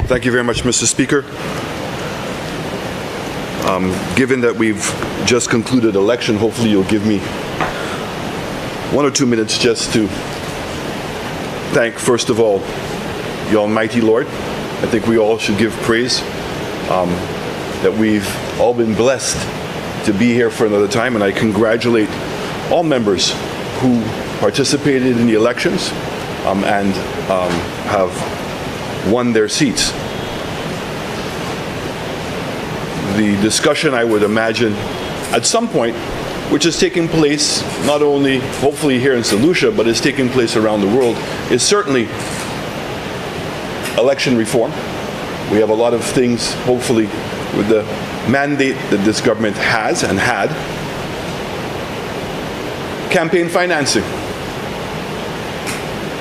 Thank you very much, Mr. Speaker. Given that we've just concluded election, hopefully you'll give me 1 or 2 minutes just to thank, first of all, the Almighty Lord. I think we all should give praise that we've all been blessed to be here for another time, and I congratulate all members who participated in the elections and have won their seats. The discussion, I would imagine, at some point, which is taking place not only, hopefully, here in St. Lucia, but is taking place around the world, is certainly election reform. We have a lot of things, hopefully, with the mandate that this government has and had. Campaign financing,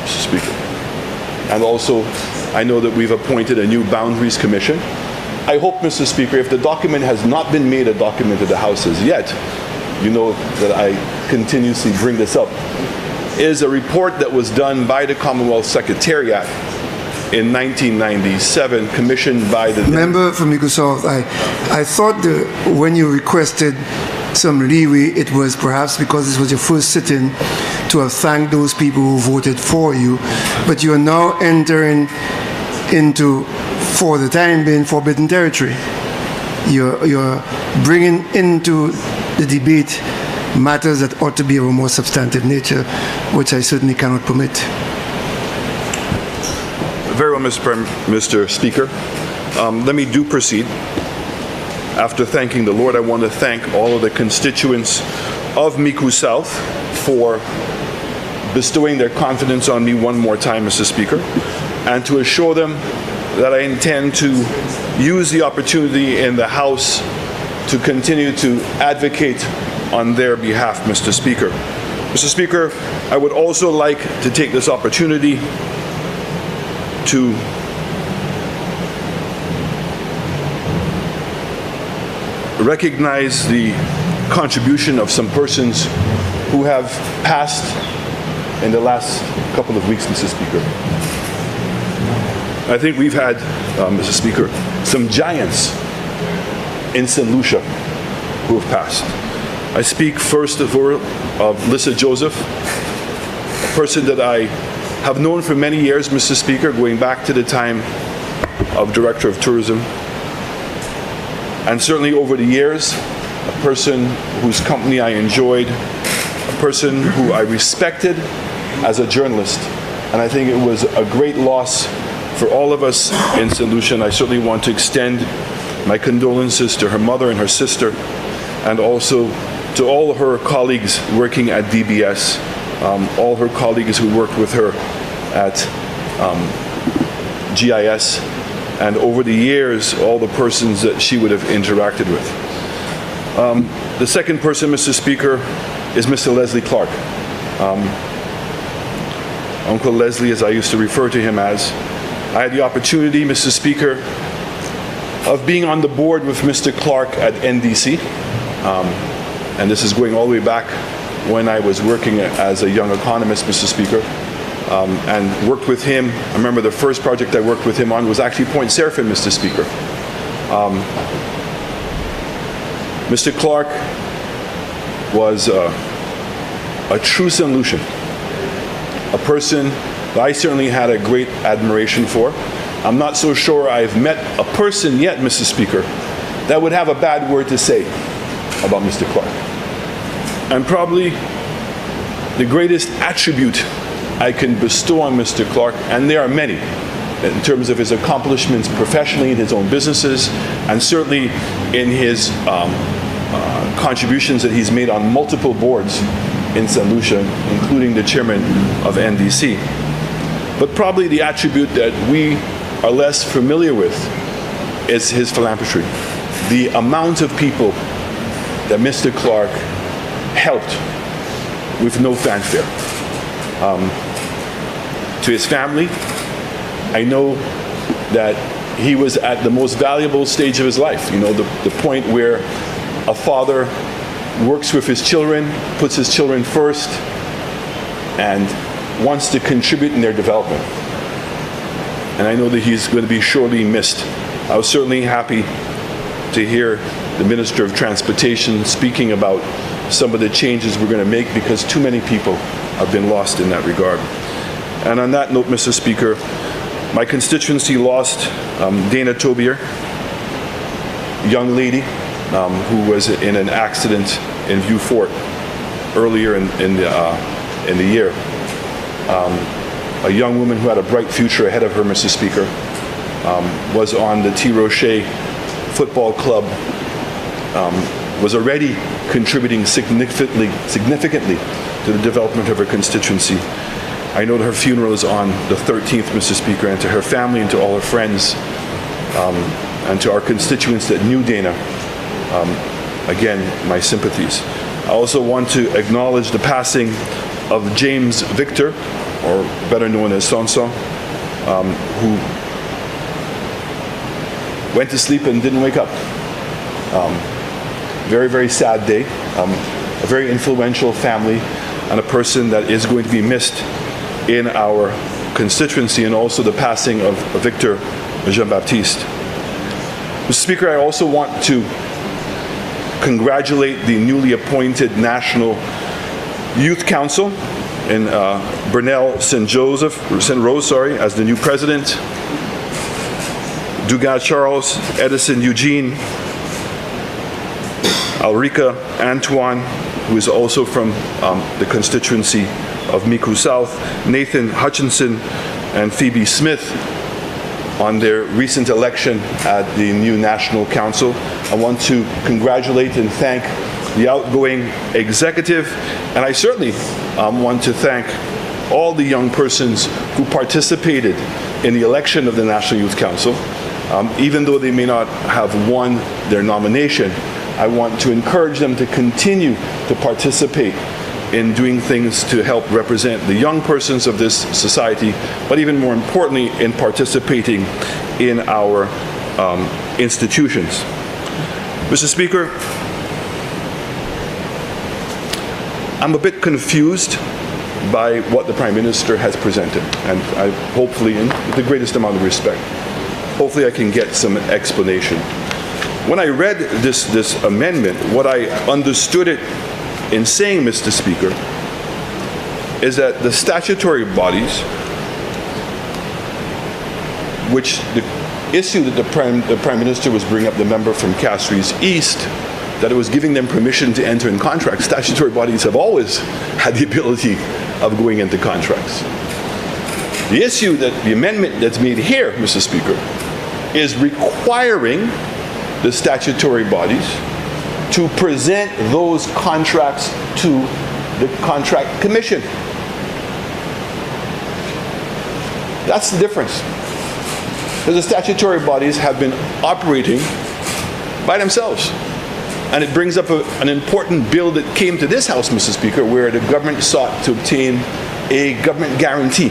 Mr. Speaker. And also, I know that we've appointed a new Boundaries Commission. I hope, Mr. Speaker, if the document has not been made a document of the House as yet, you know that I continuously bring this up, is a report that was done by the Commonwealth Secretariat in 1997, commissioned by the... Member from Microsoft, I thought that when you requested some leeway, it was perhaps because this was your first sit-in to have thanked those people who voted for you, but you are now entering into, for the time being, forbidden territory. You're bringing into the debate matters that ought to be of a more substantive nature, which I certainly cannot permit. Very well, Mr. Speaker. Let me proceed. After thanking the Lord, I want to thank all of the constituents of Micoud South for bestowing their confidence on me one more time, Mr. Speaker, and to assure them that I intend to use the opportunity in the House to continue to advocate on their behalf, Mr. Speaker. Mr. Speaker, I would also like to take this opportunity to recognize the contribution of some persons who have passed in the last couple of weeks, Mr. Speaker. I think we've had, Mr. Speaker, some giants in St. Lucia who have passed. I speak first of all of Lucia Joseph, a person that I have known for many years, Mr. Speaker, going back to the time of Director of Tourism. And certainly over the years, a person whose company I enjoyed, a person who I respected as a journalist. And I think it was a great loss for all of us in St. Lucia, and I certainly want to extend my condolences to her mother and her sister, and also to all her colleagues working at DBS, all her colleagues who worked with her at GIS, and over the years, all the persons that she would have interacted with. The second person, Mr. Speaker, is Mr. Leslie Clark. Uncle Leslie, as I used to refer to him as. I had the opportunity, Mr. Speaker, of being on the board with Mr. Clark at NDC, and this is going all the way back when I was working as a young economist, Mr. Speaker, and worked with him. I remember the first project I worked with him on was actually Point Seraphim, Mr. Speaker. Mr. Clark was a true St. Lucian, a person that I certainly had a great admiration for. I'm not so sure I've met a person yet, Mr. Speaker, that would have a bad word to say about Mr. Clark. And probably the greatest attribute I can bestow on Mr. Clark, and there are many, in terms of his accomplishments professionally in his own businesses, and certainly in his contributions that he's made on multiple boards in St. Lucia, including the chairman of NDC. But probably the attribute that we are less familiar with is his philanthropy. The amount of people that Mr. Clark helped with no fanfare. To his family, I know that he was at the most valuable stage of his life, you know, the point where a father works with his children, puts his children first, and wants to contribute in their development. and I know that he's going to be sorely missed. I was certainly happy to hear the Minister of Transportation speaking about some of the changes we're going to make, because too many people have been lost in that regard. And on that note, Mr. Speaker, my constituency lost Dana Tobier, a young lady who was in an accident in Vieux Fort earlier in the year. A young woman who had a bright future ahead of her, Mr. Speaker, was on the T. Rocher Football Club, was already contributing significantly to the development of her constituency. I know that her funeral is on the 13th, Mr. Speaker, and to her family and to all her friends and to our constituents that knew Dana, again, my sympathies. I also want to acknowledge the passing of James Victor, or better known as Sonson, who went to sleep and didn't wake up. Very, very sad day. A very influential family and a person that is going to be missed in our constituency, and also the passing of Victor Jean-Baptiste. Mr. Speaker, I also want to congratulate the newly appointed National Youth Council in Bernal St. Rose, as the new president. Dugas Charles, Edison Eugene, Alrika Antoine, who is also from the constituency of Micoud South, Nathan Hutchinson, and Phoebe Smith on their recent election at the new National Council. I want to congratulate and thank the outgoing executive, and I certainly want to thank all the young persons who participated in the election of the National Youth Council. Even though they may not have won their nomination, I want to encourage them to continue to participate in doing things to help represent the young persons of this society, but even more importantly, in participating in our institutions. Mr. Speaker, I'm a bit confused by what the Prime Minister has presented, and I hopefully, in the greatest amount of respect, hopefully I can get some explanation. When I read this amendment, what I understood it in saying, Mr. Speaker, is that the statutory bodies, which the issue that the Prime Minister was bringing up, the member from Castries East, that it was giving them permission to enter in contracts. Statutory bodies have always had the ability of going into contracts. The issue that the amendment that's made here, Mr. Speaker, is requiring the statutory bodies to present those contracts to the Contract Commission. That's the difference. Because the statutory bodies have been operating by themselves. And it brings up an important bill that came to this House, Mr. Speaker, where the government sought to obtain a government guarantee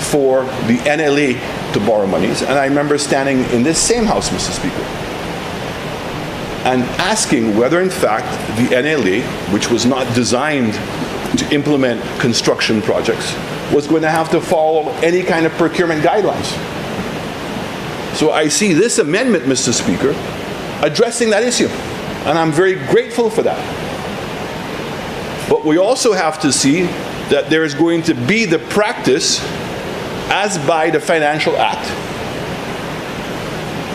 for the NLA to borrow monies. And I remember standing in this same House, Mr. Speaker, and asking whether, in fact, the NLA, which was not designed to implement construction projects, was going to have to follow any kind of procurement guidelines. So I see this amendment, Mr. Speaker, addressing that issue, and I'm very grateful for that. But we also have to see that there is going to be the practice, as by the Financial Act,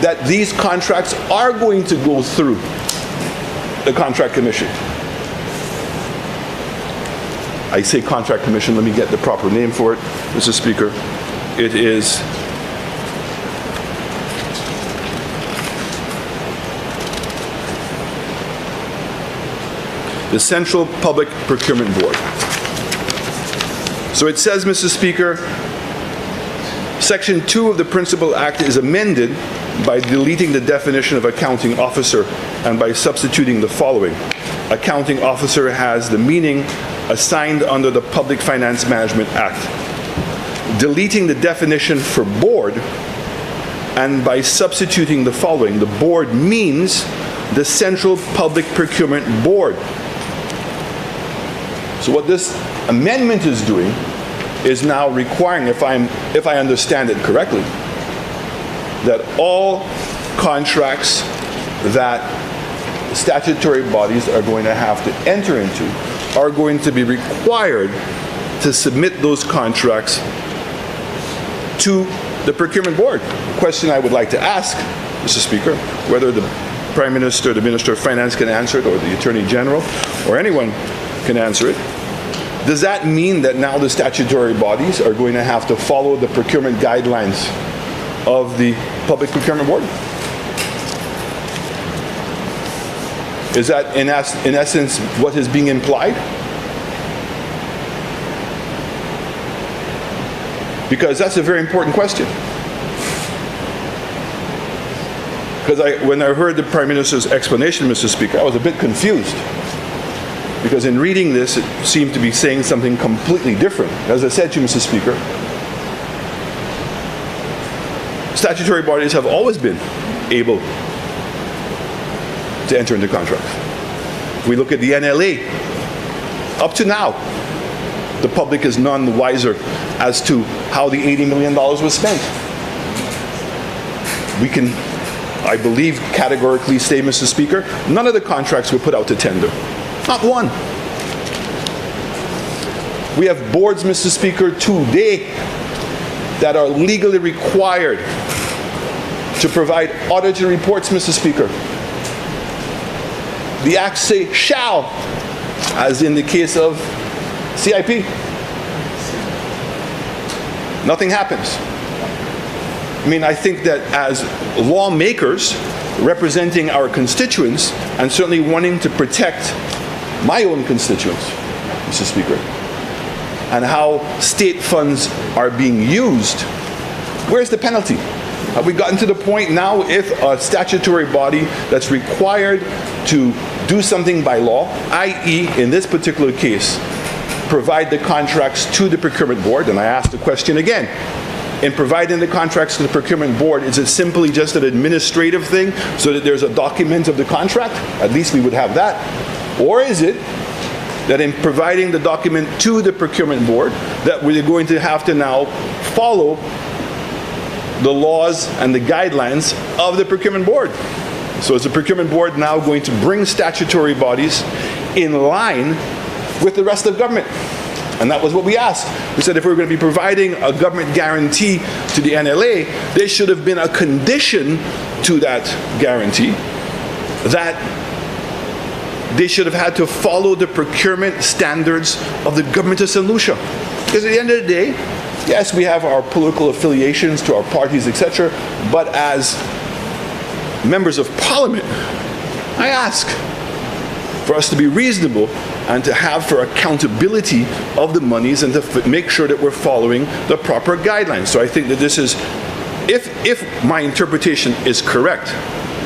that these contracts are going to go through the Contract Commission. I say Contract Commission, let me get the proper name for it, Mr. Speaker. It is the Central Public Procurement Board. So it says, Mr. Speaker, Section 2 of the Principal Act is amended by deleting the definition of accounting officer and by substituting the following. Accounting officer has the meaning assigned under the Public Finance Management Act. Deleting the definition for board and by substituting the following. The board means the Central Public Procurement Board. So what this amendment is doing is now requiring, if I understand it correctly, that all contracts that statutory bodies are going to have to enter into are going to be required to submit those contracts to the Procurement Board. The question I would like to ask, Mr. Speaker, whether the Prime Minister, the Minister of Finance can answer it, or the Attorney General, or anyone can answer it. Does that mean that now the statutory bodies are going to have to follow the procurement guidelines of the Public Procurement Board? Is that, in essence, what is being implied? Because that's a very important question. Because when I heard the Prime Minister's explanation, Mr. Speaker, I was a bit confused. Because in reading this, it seemed to be saying something completely different. As I said to you, Mr. Speaker, statutory bodies have always been able to enter into contracts. If we look at the NLA, up to now, the public is none the wiser as to how the $80 million was spent. We can, I believe, categorically say, Mr. Speaker, none of the contracts were put out to tender. Not one. We have boards, Mr. Speaker, today that are legally required to provide audited reports, Mr. Speaker. The acts say shall, as in the case of CIP. Nothing happens. I mean, I think that as lawmakers representing our constituents, and certainly wanting to protect my own constituents, Mr. Speaker, and how state funds are being used, where's the penalty? Have we gotten to the point now, if a statutory body that's required to do something by law, i.e. in this particular case, provide the contracts to the Procurement Board, and I ask the question again, in providing the contracts to the Procurement Board, is it simply just an administrative thing so that there's a document of the contract? At least we would have that. Or is it that in providing the document to the Procurement Board that we're going to have to now follow the laws and the guidelines of the Procurement Board? So is the Procurement Board now going to bring statutory bodies in line with the rest of government? And that was what we asked. We said if we were going to be providing a government guarantee to the NLA, there should have been a condition to that guarantee that they should have had to follow the procurement standards of the government of St. Lucia. Because at the end of the day, yes, we have our political affiliations to our parties, etc., but as members of Parliament, I ask for us to be reasonable and to have for accountability of the monies and to make sure that we're following the proper guidelines. So I think that this is, if my interpretation is correct,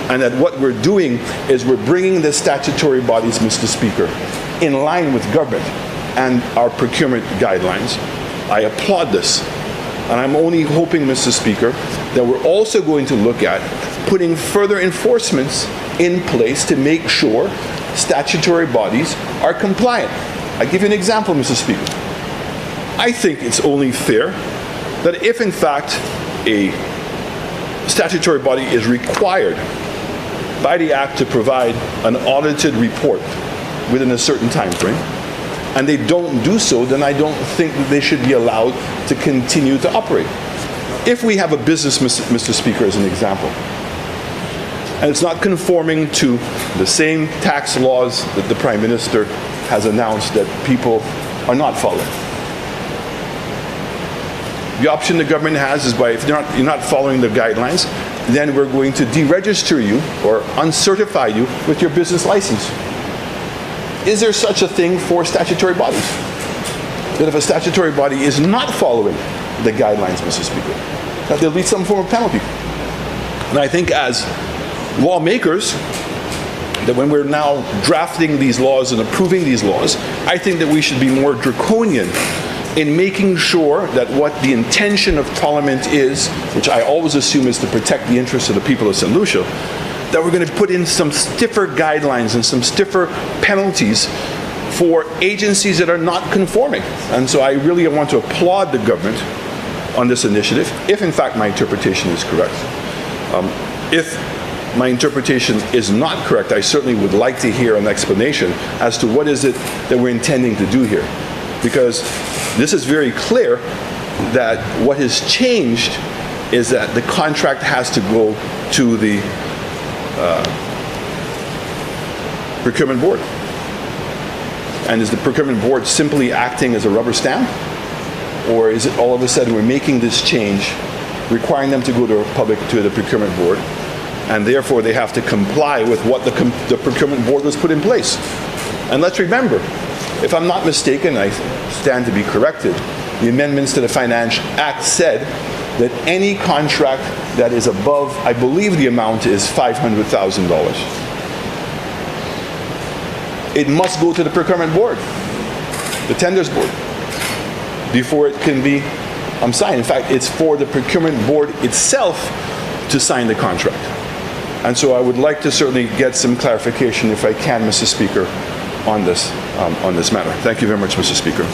and that what we're doing is we're bringing the statutory bodies, Mr. Speaker, in line with government and our procurement guidelines, I applaud this. And I'm only hoping, Mr. Speaker, that we're also going to look at putting further enforcements in place to make sure statutory bodies are compliant. I'll give you an example, Mr. Speaker. I think it's only fair that if, in fact, a statutory body is required by the Act to provide an audited report within a certain time frame, and they don't do so, then I don't think that they should be allowed to continue to operate. If we have a business, Mr. Speaker, as an example, and it's not conforming to the same tax laws that the Prime Minister has announced that people are not following. The option the government has is by, if you're not following the guidelines, then we're going to deregister you or uncertify you with your business license. Is there such a thing for statutory bodies? That if a statutory body is not following the guidelines, Mr. Speaker, that there'll be some form of penalty. And I think as lawmakers, that when we're now drafting these laws and approving these laws, I think that we should be more draconian in making sure that what the intention of Parliament is, which I always assume is to protect the interests of the people of St. Lucia, that we're going to put in some stiffer guidelines and some stiffer penalties for agencies that are not conforming. And so I really want to applaud the government on this initiative, if in fact my interpretation is correct. If my interpretation is not correct, I certainly would like to hear an explanation as to what is it that we're intending to do here. Because this is very clear that what has changed is that the contract has to go to the Procurement Board. And is the Procurement Board simply acting as a rubber stamp? Or is it all of a sudden we're making this change, requiring them to go to the Procurement Board, and therefore they have to comply with what the Procurement Board was put in place? And let's remember, if I'm not mistaken, I stand to be corrected, the amendments to the Finance Act said that any contract that is above, I believe the amount is $500,000. It must go to the Procurement Board, the Tenders Board, before it can be signed. In fact, it's for the Procurement Board itself to sign the contract. And so I would like to certainly get some clarification, if I can, Mr. Speaker, on this matter. Thank you very much, Mr. Speaker.